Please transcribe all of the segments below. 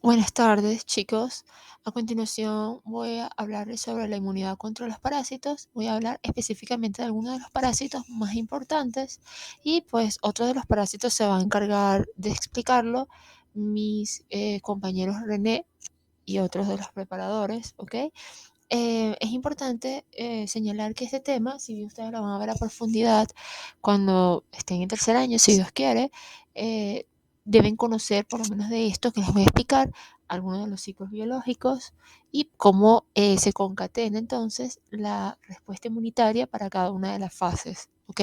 Buenas tardes, chicos. A continuación voy a hablarles sobre la inmunidad contra los parásitos. Voy a hablar específicamente de algunos de los parásitos más importantes y pues otro de los parásitos se va a encargar de explicarlo mis compañeros René y otros de los preparadores, ¿ok? Es importante señalar que este tema, si bien ustedes lo van a ver a profundidad cuando estén en tercer año, si Dios quiere, eh, deben conocer por lo menos de esto que les voy a explicar, algunos de los ciclos biológicos y cómo se concatena entonces la respuesta inmunitaria para cada una de las fases, ¿ok?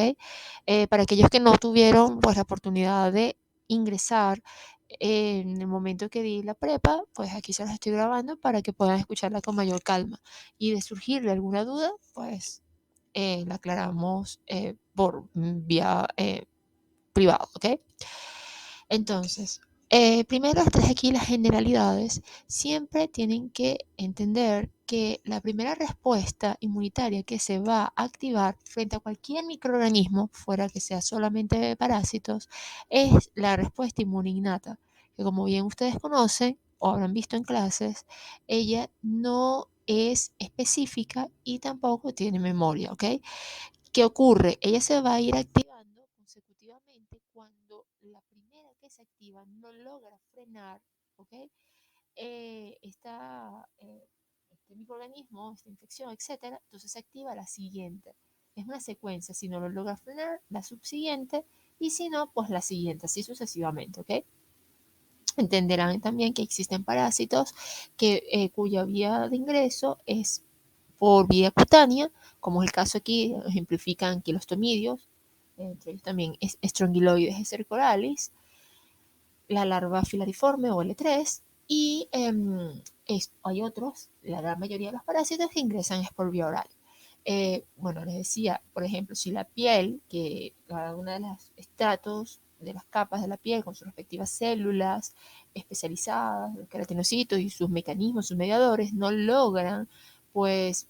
Para aquellos que no tuvieron pues la oportunidad de ingresar en el momento que di la prepa, pues aquí se los estoy grabando para que puedan escucharla con mayor calma. Y de surgirle alguna duda, pues la aclaramos por vía privado, ¿ok? Entonces, primero les traje aquí las generalidades. Siempre tienen que entender que la primera respuesta inmunitaria que se va a activar frente a cualquier microorganismo, fuera que sea solamente de parásitos, es la respuesta inmune innata, que como bien ustedes conocen o habrán visto en clases, ella no es específica y tampoco tiene memoria, ¿ok? ¿Qué ocurre? Ella se va a ir activando consecutivamente cuando la primera que se activa no logra frenar, ¿ok? Este microorganismo, esta infección, etcétera, entonces se activa la siguiente. Es una secuencia, si no lo logra frenar, la subsiguiente, y si no, pues la siguiente, así sucesivamente, ¿ok? Entenderán también que existen parásitos cuya vía de ingreso es por vía cutánea, como es el caso aquí, ejemplifican quilostomidios, entre ellos también es Strongyloides cercoralis, la larva filariforme o L3, y hay otros, la gran mayoría de los parásitos que ingresan es por vía oral. Bueno, les decía, por ejemplo, si la piel, que cada una de los estratos de las capas de la piel con sus respectivas células especializadas, los queratinocitos y sus mecanismos, sus mediadores, no logran pues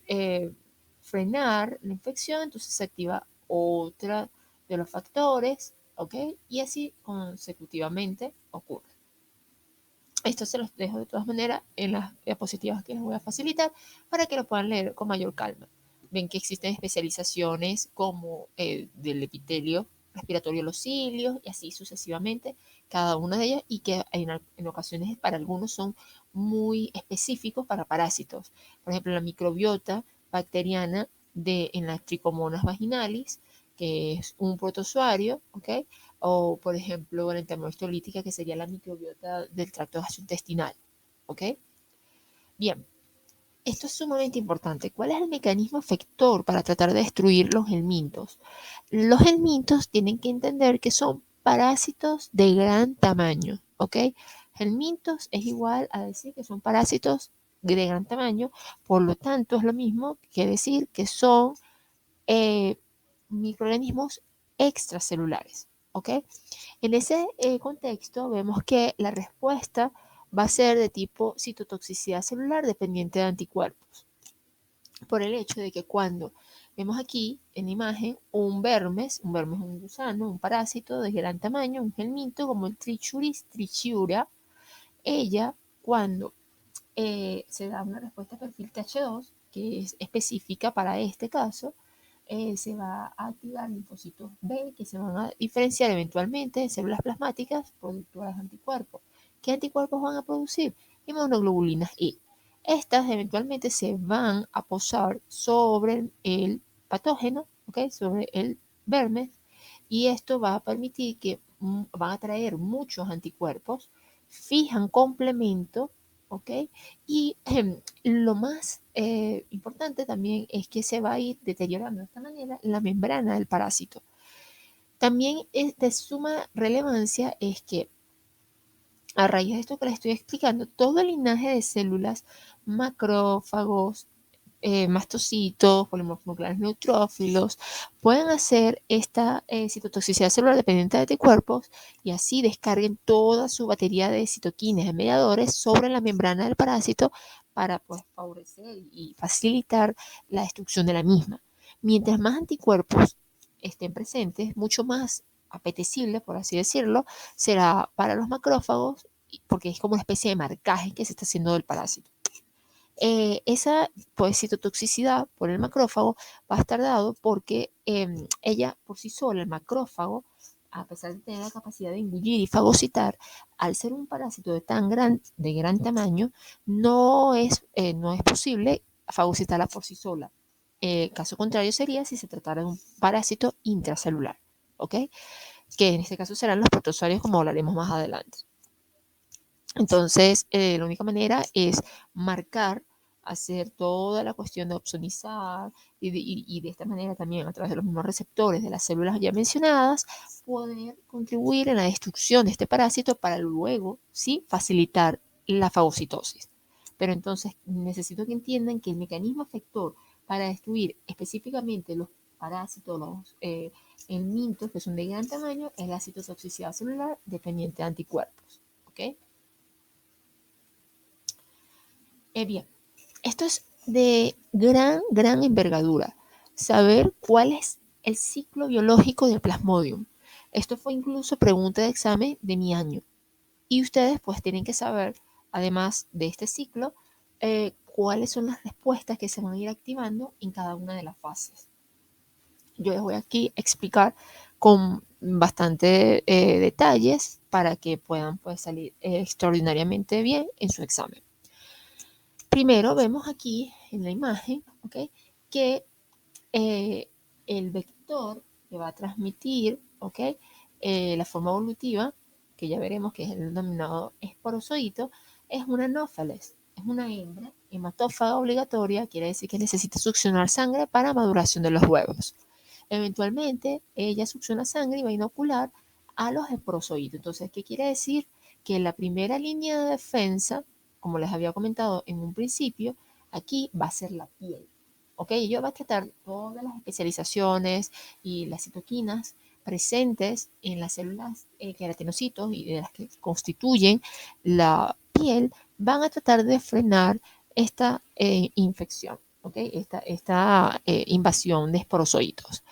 frenar la infección, entonces se activa otra de los factores, ¿ok? Y así consecutivamente ocurre. Esto se los dejo de todas maneras en las diapositivas que les voy a facilitar para que lo puedan leer con mayor calma. Ven que existen especializaciones como del epitelio respiratorio de los cilios y así sucesivamente, cada una de ellas, y que en ocasiones para algunos son muy específicos para parásitos. Por ejemplo, la microbiota bacteriana en las tricomonas vaginalis, que es un protozoario, ¿ok? O, por ejemplo, la entamoestolítica, que sería la microbiota del tracto gastrointestinal, ¿ok? Bien, esto es sumamente importante. ¿Cuál es el mecanismo efector para tratar de destruir los helmintos? Los helmintos tienen que entender que son parásitos de gran tamaño, ¿ok? Helmintos es igual a decir que son parásitos de gran tamaño, por lo tanto es lo mismo que decir que son eh, microorganismos extracelulares, ¿ok? En ese contexto vemos que la respuesta va a ser de tipo citotoxicidad celular dependiente de anticuerpos, por el hecho de que cuando vemos aquí en la imagen un vermes es un gusano, un parásito de gran tamaño, un gelminto como el Trichuris trichiura, ella cuando se da una respuesta perfil TH2, que es específica para este caso, se va a activar linfocitos B que se van a diferenciar eventualmente de células plasmáticas productoras de anticuerpos. ¿Qué anticuerpos van a producir? Inmunoglobulinas E. Estas eventualmente se van a posar sobre el patógeno, ¿okay? Sobre el vermes, y esto va a permitir que van a traer muchos anticuerpos, fijan complemento, ¿ok? Y lo más importante también es que se va a ir deteriorando de esta manera la membrana del parásito. También es de suma relevancia es que a raíz de esto que les estoy explicando, todo el linaje de células, macrófagos, mastocitos, polimorfos nucleares neutrófilos, pueden hacer esta citotoxicidad celular dependiente de anticuerpos y así descarguen toda su batería de citoquinas, de mediadores, sobre la membrana del parásito para pues, favorecer y facilitar la destrucción de la misma. Mientras más anticuerpos estén presentes, mucho más apetecible, por así decirlo, será para los macrófagos porque es como una especie de marcaje que se está haciendo del parásito. Esa pues, citotoxicidad por el macrófago va a estar dado porque ella por sí sola, el macrófago, a pesar de tener la capacidad de engullir y fagocitar, al ser un parásito de gran tamaño, no es posible fagocitarla por sí sola. Caso contrario sería si se tratara de un parásito intracelular, ¿ok? Que en este caso serán los protozoarios, como hablaremos más adelante. Entonces, la única manera es marcar, hacer toda la cuestión de opsonizar y de esta manera también a través de los mismos receptores de las células ya mencionadas, poder contribuir en la destrucción de este parásito para luego, ¿sí?, facilitar la fagocitosis. Pero entonces necesito que entiendan que el mecanismo efector para destruir específicamente los parásitos, los helmintos que son de gran tamaño, es la citotoxicidad celular dependiente de anticuerpos. ¿Ok? Bien, esto es de gran envergadura. Saber cuál es el ciclo biológico del Plasmodium. Esto fue incluso pregunta de examen de mi año. Y ustedes pues tienen que saber, además de este ciclo, cuáles son las respuestas que se van a ir activando en cada una de las fases. Yo les voy aquí a explicar con bastante detalles para que puedan pues, salir extraordinariamente bien en su examen. Primero vemos aquí en la imagen, ¿okay?, que el vector que va a transmitir, ¿okay?, la forma evolutiva, que ya veremos que es el denominado esporozoito, es una anófeles, es una hembra hematófaga obligatoria, quiere decir que necesita succionar sangre para maduración de los huevos. Eventualmente, ella succiona sangre y va a inocular a los esporozoitos. Entonces, ¿qué quiere decir? Que la primera línea de defensa, como les había comentado en un principio, aquí va a ser la piel. ¿Ok? Yo va a tratar todas las especializaciones y las citoquinas presentes en las células queratinocitos y de las que constituyen la piel, van a tratar de frenar esta infección, ¿ok? Esta invasión de esporozoitos.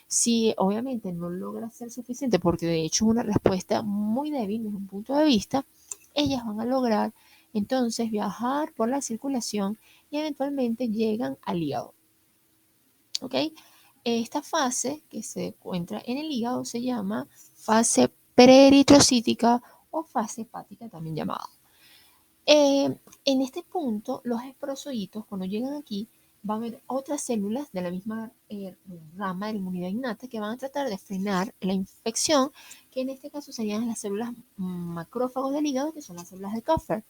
Si obviamente no logra ser suficiente, porque de hecho es una respuesta muy débil desde un punto de vista, ellas van a lograr entonces viajar por la circulación y eventualmente llegan al hígado. ¿Ok? Esta fase que se encuentra en el hígado se llama fase preeritrocítica o fase hepática también llamada. En este punto, los esporozoitos, cuando llegan aquí, va a haber otras células de la misma rama de la inmunidad innata que van a tratar de frenar la infección, que en este caso serían las células macrófagos del hígado, que son las células de Kupffer.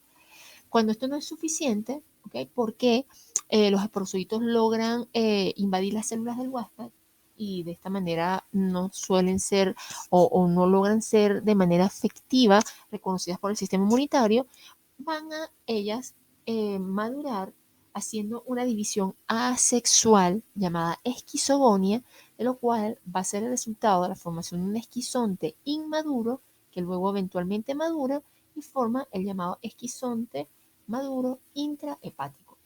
Cuando esto no es suficiente, ¿okay?, porque los esporozoitos logran invadir las células del huésped y de esta manera no suelen ser o no logran ser de manera efectiva reconocidas por el sistema inmunitario, van a ellas madurar haciendo una división asexual llamada esquizogonia, de lo cual va a ser el resultado de la formación de un esquizonte inmaduro que luego eventualmente madura y forma el llamado esquizonte maduro intrahepático.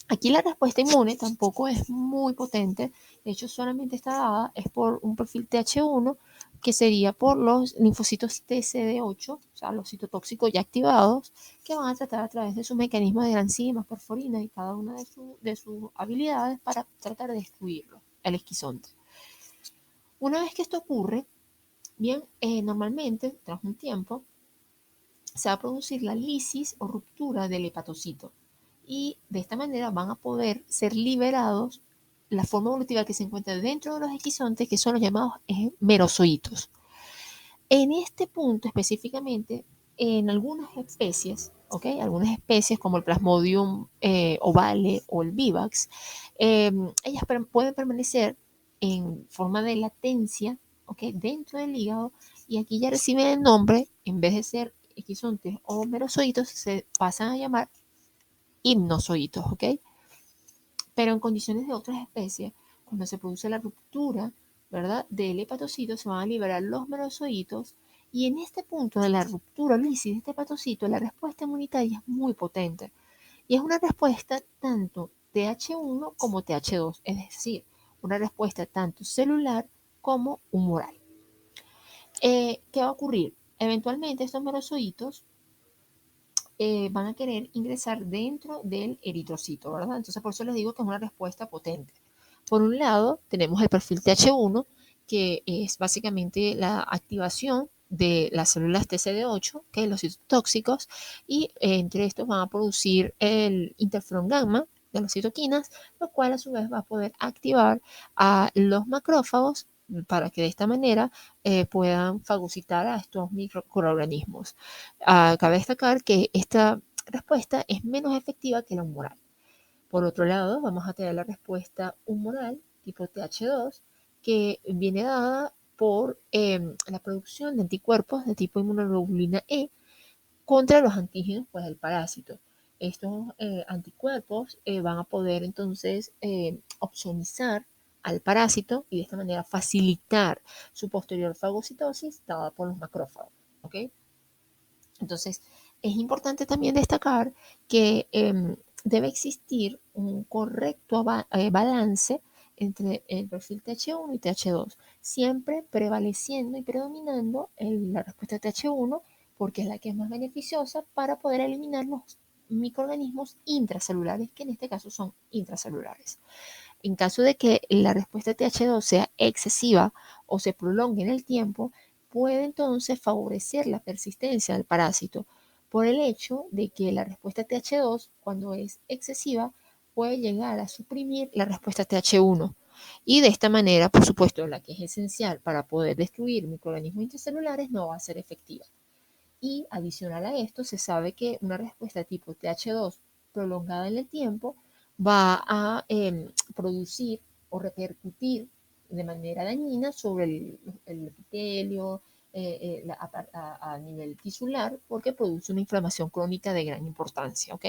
Aquí la respuesta inmune tampoco es muy potente, de hecho solamente está dada es por un perfil TH1, que sería por los linfocitos TCD8, o sea, los citotóxicos ya activados, que van a tratar a través de sus mecanismos de enzimas, perforinas y cada una de sus habilidades para tratar de destruirlo, el esquizonte. Una vez que esto ocurre, bien, normalmente, tras un tiempo, se va a producir la lisis o ruptura del hepatocito. Y de esta manera van a poder ser liberados la forma evolutiva que se encuentra dentro de los esquizontes, que son los llamados merozoitos. En este punto específicamente, en algunas especies, ¿okay?, algunas especies como el Plasmodium ovale o el Vivax, ellas pueden permanecer en forma de latencia, ¿okay?, dentro del hígado, y aquí ya reciben el nombre, en vez de ser esquizontes o merozoitos, se pasan a llamar hipnozoitos, ¿ok? Pero en condiciones de otras especies, cuando se produce la ruptura, ¿verdad?, del hepatocito, se van a liberar los merozoitos, y en este punto de la ruptura lisis de este hepatocito, la respuesta inmunitaria es muy potente, y es una respuesta tanto TH1 como TH2, es decir, una respuesta tanto celular como humoral. ¿Qué va a ocurrir? Eventualmente estos merozoitos van a querer ingresar dentro del eritrocito, ¿verdad? Entonces por eso les digo que es una respuesta potente. Por un lado, tenemos el perfil TH1, que es básicamente la activación de las células TCD8, que es los citotóxicos, y entre estos van a producir el interferón gamma de las citoquinas, lo cual a su vez va a poder activar a los macrófagos para que de esta manera puedan fagocitar a estos microorganismos. Cabe destacar que esta respuesta es menos efectiva que la humoral. Por otro lado, vamos a tener la respuesta humoral tipo TH2, que viene dada por la producción de anticuerpos de tipo inmunoglobulina E contra los antígenos pues, del parásito. Estos anticuerpos van a poder entonces opsonizar al parásito y de esta manera facilitar su posterior fagocitosis dada por los macrófagos. ¿Ok? Entonces, es importante también destacar que debe existir un correcto balance entre el perfil TH1 y TH2, siempre prevaleciendo y predominando la respuesta TH1 porque es la que es más beneficiosa para poder eliminar los microorganismos intracelulares, que en este caso son intracelulares. En caso de que la respuesta TH2 sea excesiva o se prolongue en el tiempo, puede entonces favorecer la persistencia del parásito por el hecho de que la respuesta TH2, cuando es excesiva, puede llegar a suprimir la respuesta TH1. Y de esta manera, por supuesto, la que es esencial para poder destruir microorganismos intracelulares no va a ser efectiva. Y adicional a esto, se sabe que una respuesta tipo TH2 prolongada en el tiempo va a producir o repercutir de manera dañina sobre el epitelio a nivel tisular porque produce una inflamación crónica de gran importancia, ¿ok?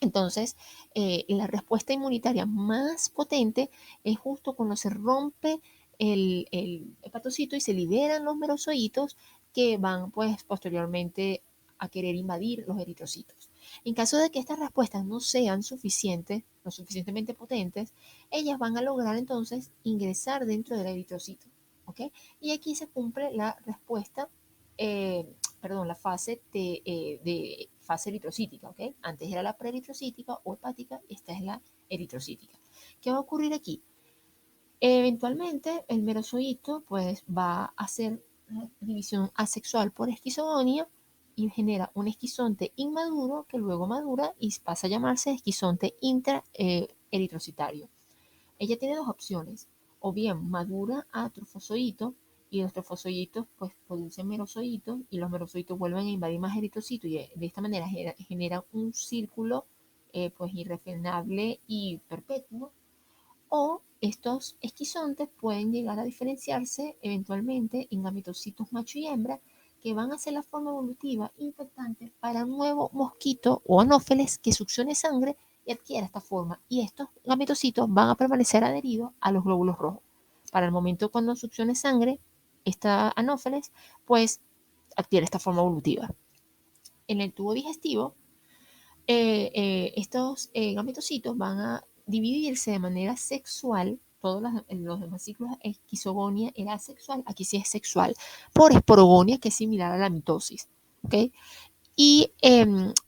Entonces, la respuesta inmunitaria más potente es justo cuando se rompe el hepatocito y se liberan los merozoitos que van pues posteriormente a querer invadir los eritrocitos. En caso de que estas respuestas no sean suficientes, no suficientemente potentes, ellas van a lograr entonces ingresar dentro del eritrocito. ¿Ok? Y aquí se cumple la respuesta eh, perdón, la fase de fase eritrocítica, ¿ok? Antes era la preeritrocítica o hepática, esta es la eritrocítica. ¿Qué va a ocurrir aquí? Eventualmente el merozoito pues va a hacer división asexual por esquizogonia y genera un esquizonte inmaduro que luego madura y pasa a llamarse esquizonte intraeritrocitario. Ella tiene dos opciones, o bien madura a trofozoito y los trofozoitos pues producen merozoitos y los merozoitos vuelven a invadir más eritrocitos y de esta manera genera un círculo pues irrefrenable y perpetuo, o estos esquizontes pueden llegar a diferenciarse eventualmente en gametocitos macho y hembra que van a ser la forma evolutiva infectante para un nuevo mosquito o anófeles que succione sangre y adquiera esta forma. Y estos gametocitos van a permanecer adheridos a los glóbulos rojos. Para el momento cuando succione sangre, esta anófeles, pues adquiere esta forma evolutiva. En el tubo digestivo, estos gametocitos van a dividirse de manera sexual. Todos los demás ciclos, esquizogonia era asexual, aquí sí es sexual, por esporogonia, que es similar a la mitosis. ¿Okay? Y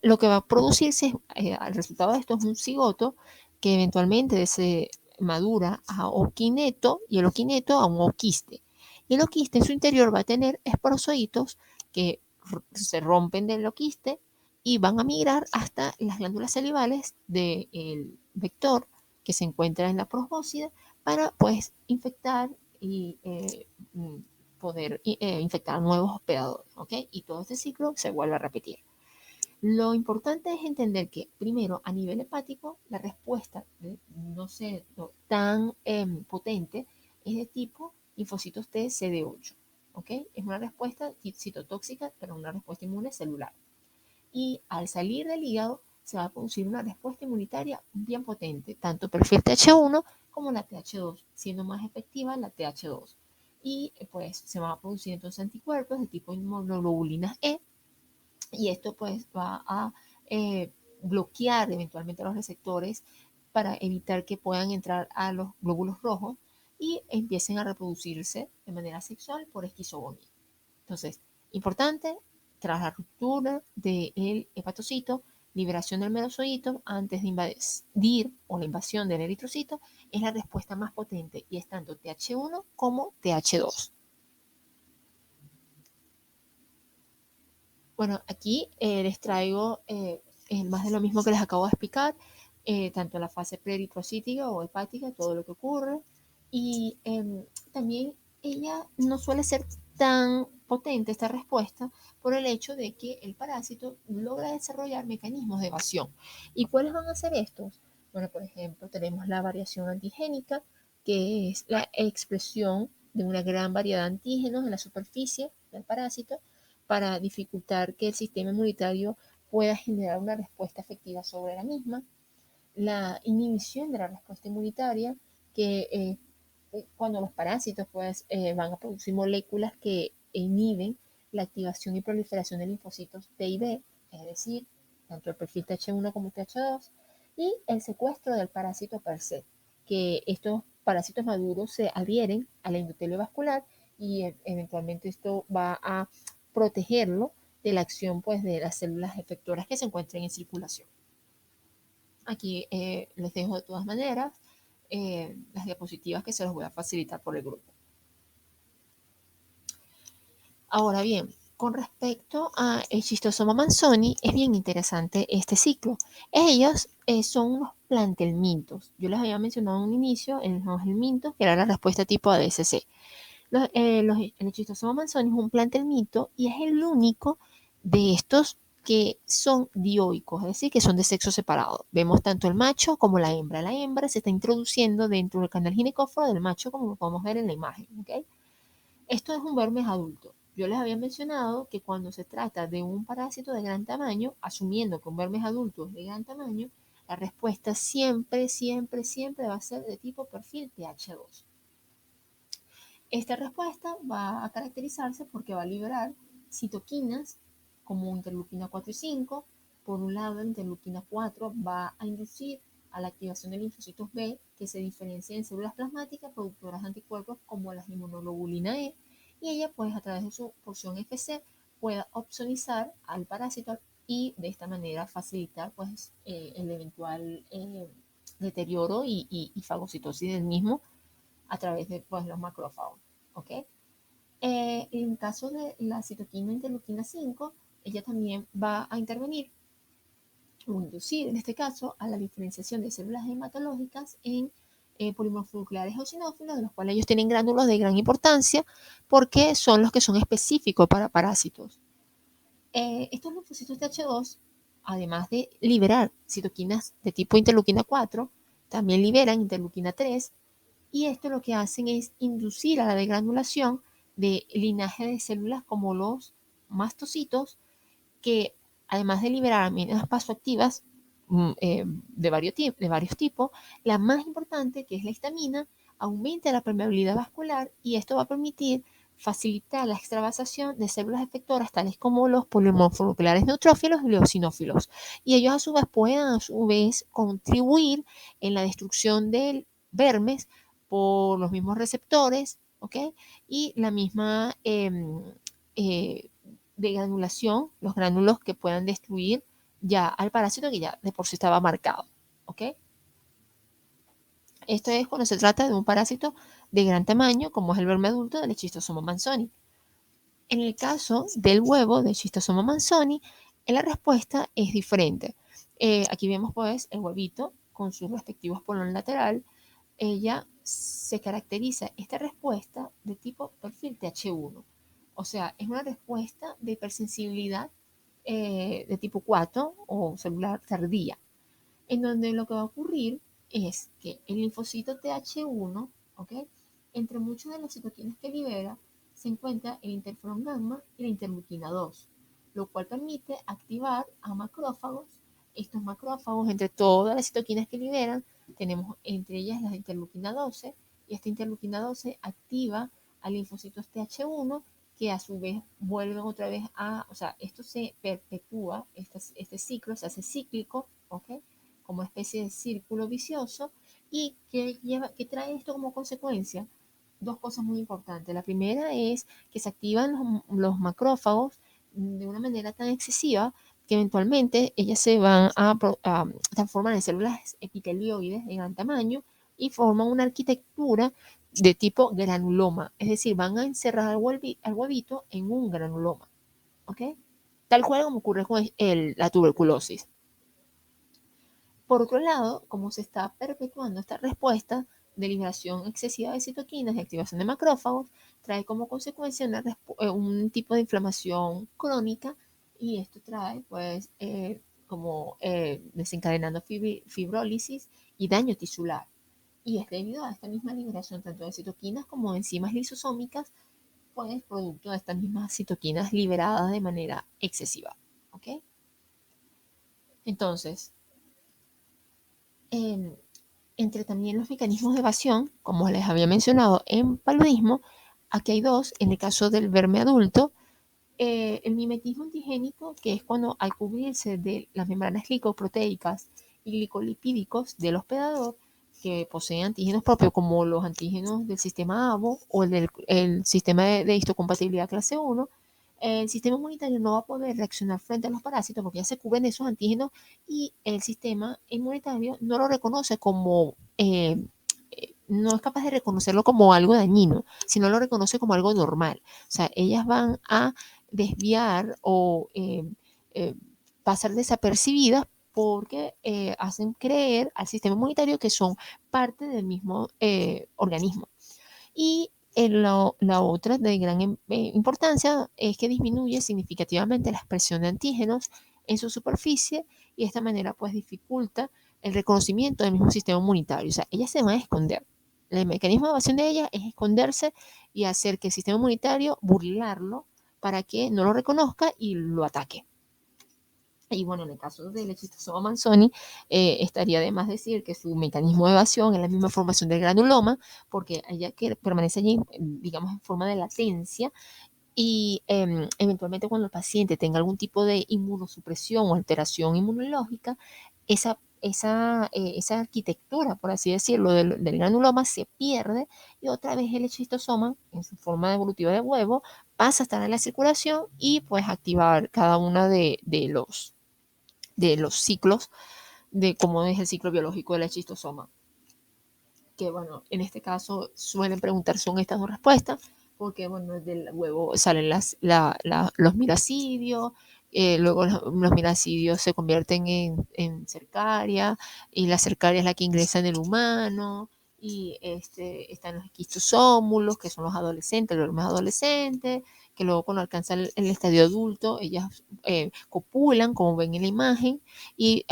lo que va a producirse al resultado de esto es un cigoto que eventualmente se madura a oquineto y el oquineto a un oquiste. Y el oquiste en su interior va a tener esporozoitos que se rompen del oquiste y van a migrar hasta las glándulas salivales del vector que se encuentra en la probóscide para pues infectar y poder infectar nuevos hospedadores, ¿ok? Y todo este ciclo se vuelve a repetir. Lo importante es entender que, primero, a nivel hepático, la respuesta no ser tan potente es de tipo linfocitos T CD8, ¿ok? Es una respuesta citotóxica, pero una respuesta inmune celular. Y al salir del hígado, se va a producir una respuesta inmunitaria bien potente, tanto perfil TH1 como la TH2, siendo más efectiva la TH2. Y pues se van a producir entonces anticuerpos de tipo inmunoglobulinas E, y esto pues va a bloquear eventualmente los receptores para evitar que puedan entrar a los glóbulos rojos y empiecen a reproducirse de manera sexual por esquizogonía. Entonces, Importante, tras la ruptura del hepatocito, liberación del merozoito antes de invadir o la invasión del eritrocito es la respuesta más potente y es tanto TH1 como TH2. Bueno, aquí les traigo más de lo mismo que les acabo de explicar, tanto la fase preeritrocítica o hepática, todo lo que ocurre. Y también ella no suele ser tan potente esta respuesta por el hecho de que el parásito logra desarrollar mecanismos de evasión. ¿Y cuáles van a ser estos? Bueno, por ejemplo, tenemos la variación antigénica, que es la expresión de una gran variedad de antígenos en la superficie del parásito para dificultar que el sistema inmunitario pueda generar una respuesta efectiva sobre la misma. La inhibición de la respuesta inmunitaria, que cuando los parásitos pues, van a producir moléculas que inhiben la activación y proliferación de linfocitos T y B, es decir, tanto el perfil TH1 como TH2, y el secuestro del parásito per se, que estos parásitos maduros se adhieren al endotelio vascular y eventualmente esto va a protegerlo de la acción pues, de las células efectoras que se encuentran en circulación. Aquí les dejo de todas maneras las diapositivas que se los voy a facilitar por el grupo. Ahora bien, con respecto a el Schistosoma manzoni, es bien interesante este ciclo. Ellos son unos plantelmintos. Yo les había mencionado en un inicio en los gelmintos, que era la respuesta tipo ADSC. El Schistosoma manzoni es un plantelmito y es el único de estos que son dioicos, es decir, que son de sexo separado. Vemos tanto el macho como la hembra. La hembra se está introduciendo dentro del canal ginecóforo del macho, como lo podemos ver en la imagen. ¿Okay? Esto es un vermes adulto. Yo les había mencionado que cuando se trata de un parásito de gran tamaño, asumiendo que un vermes adulto es de gran tamaño, la respuesta siempre, siempre, siempre va a ser de tipo perfil TH2. Esta respuesta va a caracterizarse porque va a liberar citoquinas como interleuquina 4 y 5. Por un lado, la interleuquina 4 va a inducir a la activación de linfocitos B que se diferencian en células plasmáticas productoras de anticuerpos como la inmunoglobulina E, y ella pues a través de su porción FC pueda opsonizar al parásito y de esta manera facilitar pues el eventual deterioro y fagocitosis del mismo a través de pues, los macrófagos. ¿Okay? En caso de la citoquina interleuquina 5, ella también va a intervenir o inducir, en este caso, a la diferenciación de células hematológicas en polimorfonucleares eosinófilos, de los cuales ellos tienen gránulos de gran importancia porque son los que son específicos para parásitos. Estos linfocitos TH2, además de liberar citoquinas de tipo interleuquina 4, también liberan interleuquina 3, y esto lo que hacen es inducir a la degranulación de linaje de células como los mastocitos, que además de liberar aminas vasoactivas de varios tipos, la más importante, que es la histamina, aumenta la permeabilidad vascular y esto va a permitir facilitar la extravasación de células efectoras tales como los polimorfonucleares neutrófilos y los eosinófilos. Y ellos a su vez pueden contribuir en la destrucción del vermes por los mismos receptores, ¿ok? Y la misma de granulación, los gránulos que puedan destruir ya al parásito que ya de por sí estaba marcado, ¿ok? Esto es cuando se trata de un parásito de gran tamaño, como es el verme adulto del Schistosoma manzoni. En el caso del huevo del Schistosoma manzoni, la respuesta es diferente. Aquí vemos pues el huevito con sus respectivos polón lateral. Ella se caracteriza esta respuesta de tipo perfil TH1. O sea, es una respuesta de hipersensibilidad de tipo 4 o celular tardía, en donde lo que va a ocurrir es que el linfocito TH1, ¿ok? Entre muchos de los citoquinas que libera, se encuentra el interferón gamma y la interleuquina 2, lo cual permite activar a macrófagos. Estos macrófagos, entre todas las citoquinas que liberan, tenemos entre ellas la interleuquina 12, y esta interleuquina 12 activa a linfocitos TH1 que a su vez vuelven otra vez o sea, esto se perpetúa, este ciclo se hace cíclico, ¿ok? Como especie de círculo vicioso, y que trae esto como consecuencia dos cosas muy importantes. La primera es que se activan los macrófagos de una manera tan excesiva que eventualmente ellas se van a transformar en células epitelioides de gran tamaño y forman una arquitectura de tipo granuloma, es decir, van a encerrar al huevito en un granuloma, ¿ok? Tal cual como ocurre con la tuberculosis. Por otro lado, como se está perpetuando esta respuesta de liberación excesiva de citoquinas y activación de macrófagos, trae como consecuencia un tipo de inflamación crónica y esto trae pues como desencadenando fibrólisis y daño tisular. Y es debido a esta misma liberación tanto de citoquinas como de enzimas lisosómicas, pues producto de estas mismas citoquinas liberadas de manera excesiva. ¿Ok? Entonces, eh, entre también los mecanismos de evasión, como les había mencionado en paludismo, aquí hay dos. En el caso del verme adulto, el mimetismo antigénico, que es cuando al cubrirse de las membranas glicoproteicas y glicolipídicos del hospedador, que poseen antígenos propios, como los antígenos del sistema ABO o el sistema de histocompatibilidad clase 1, el sistema inmunitario no va a poder reaccionar frente a los parásitos porque ya se cubren esos antígenos y el sistema inmunitario no lo reconoce como, no es capaz de reconocerlo como algo dañino, sino lo reconoce como algo normal. O sea, ellas van a desviar o eh, pasar desapercibidas porque hacen creer al sistema inmunitario que son parte del mismo organismo. Y la otra de gran importancia es que disminuye significativamente la expresión de antígenos en su superficie y de esta manera pues dificulta el reconocimiento del mismo sistema inmunitario. O sea, ellas se van a esconder. El mecanismo de evasión de ellas es esconderse y hacer que el sistema inmunitario burlarlo para que no lo reconozca y lo ataque. Y bueno, en el caso del Schistosoma manzoni, estaría de más decir que su mecanismo de evasión es la misma formación del granuloma, porque ella que permanece allí, digamos, en forma de latencia, y eventualmente cuando el paciente tenga algún tipo de inmunosupresión o alteración inmunológica, esa arquitectura, por así decirlo, del granuloma se pierde y otra vez el schistosoma, en su forma evolutiva de huevo, pasa a estar en la circulación y pues activar cada uno de los ciclos de cómo es el ciclo biológico del schistosoma. Que bueno, en este caso suelen preguntar son estas dos respuestas, porque bueno, del huevo salen los miracidios, luego los miracidios se convierten en cercaria, y la cercaria es la que ingresa en el humano, y están los esquistosómulos, que son los adolescentes, los más adolescentes, que luego cuando alcanzan el estadio adulto, ellas copulan, como ven en la imagen, y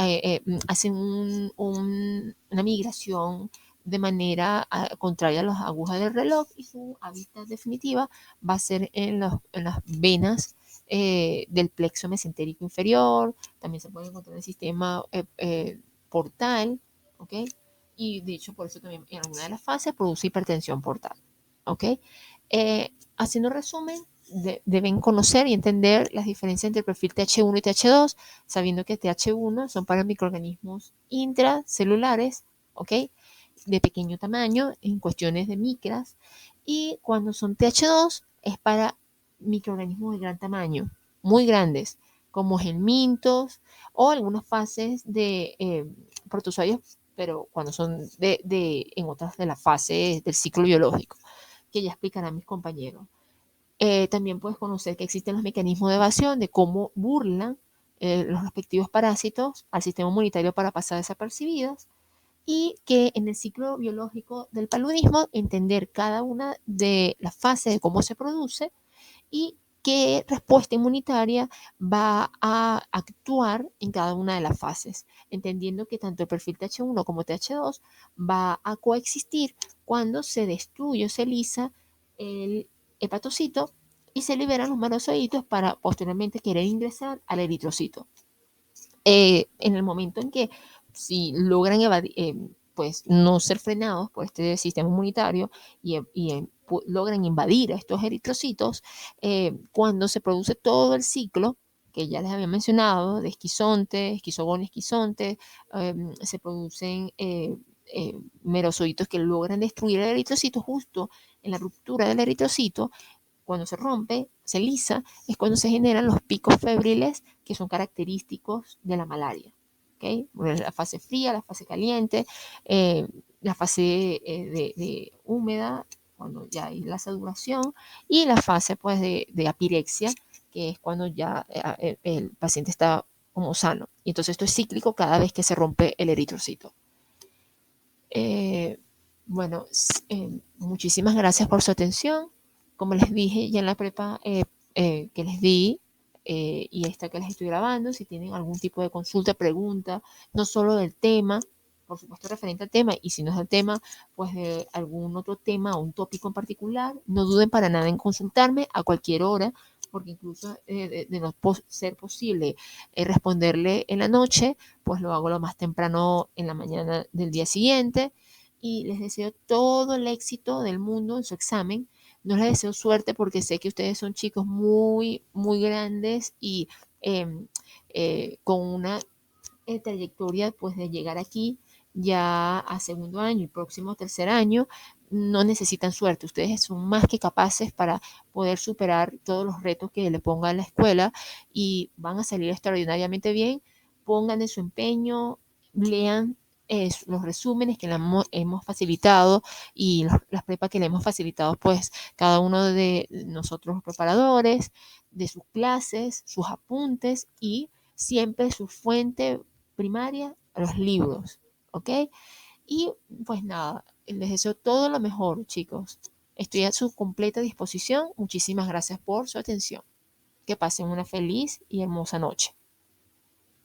hacen una migración de manera contraria a las agujas del reloj y su hábitat definitiva va a ser en las venas del plexo mesentérico inferior. También se puede encontrar en el sistema portal, ¿ok? Y de hecho por eso también en alguna de las fases produce hipertensión portal, ¿ok? Haciendo resumen, deben conocer y entender las diferencias entre el perfil TH1 y TH2, sabiendo que TH1 son para microorganismos intracelulares, ¿ok? De pequeño tamaño en cuestiones de micras, y cuando son TH2 es para microorganismos de gran tamaño, muy grandes, como gelmintos o algunas fases de protozoarios, pero cuando son en otras de las fases del ciclo biológico, que ya explicarán mis compañeros. También puedes conocer que existen los mecanismos de evasión, de cómo burlan los respectivos parásitos al sistema inmunitario para pasar desapercibidos, y que en el ciclo biológico del paludismo entender cada una de las fases de cómo se produce y qué respuesta inmunitaria va a actuar en cada una de las fases, entendiendo que tanto el perfil TH1 como TH2 va a coexistir cuando se destruye o se lisa el hepatocito y se liberan los monozoitos para posteriormente querer ingresar al eritrocito. En el momento en que si logran pues no ser frenados por este sistema inmunitario y logran invadir a estos eritrocitos, cuando se produce todo el ciclo que ya les había mencionado, de esquizonte, esquizogon, esquizonte, se producen merosocitos que logran destruir el eritrocito. Justo en la ruptura del eritrocito, cuando se rompe, se lisa, es cuando se generan los picos febriles que son característicos de la malaria. ¿Okay? Bueno, la fase fría, la fase caliente, la fase de húmeda, cuando ya hay la saturación, y la fase pues de apirexia, que es cuando ya el paciente está como sano. Y entonces esto es cíclico cada vez que se rompe el eritrocito. Bueno, muchísimas gracias por su atención. Como les dije ya en la prepa que les di y esta que les estoy grabando, si tienen algún tipo de consulta, pregunta, no solo del tema, por supuesto referente al tema, y si no es el tema, pues de algún otro tema o un tópico en particular, no duden para nada en consultarme a cualquier hora, porque incluso de no ser posible responderle en la noche, pues lo hago lo más temprano en la mañana del día siguiente. Y les deseo todo el éxito del mundo en su examen. No les deseo suerte porque sé que ustedes son chicos muy, muy grandes y con una trayectoria pues de llegar aquí ya a segundo año y próximo tercer año. No necesitan suerte, ustedes son más que capaces para poder superar todos los retos que le ponga la escuela y van a salir extraordinariamente bien. Pongan de su empeño, lean los resúmenes que le hemos facilitado y las prepas que le hemos facilitado pues cada uno de nosotros los preparadores, de sus clases, sus apuntes y siempre su fuente primaria, los libros, ¿ok? Y pues nada, les deseo todo lo mejor, chicos. Estoy a su completa disposición. Muchísimas gracias por su atención. Que pasen una feliz y hermosa noche.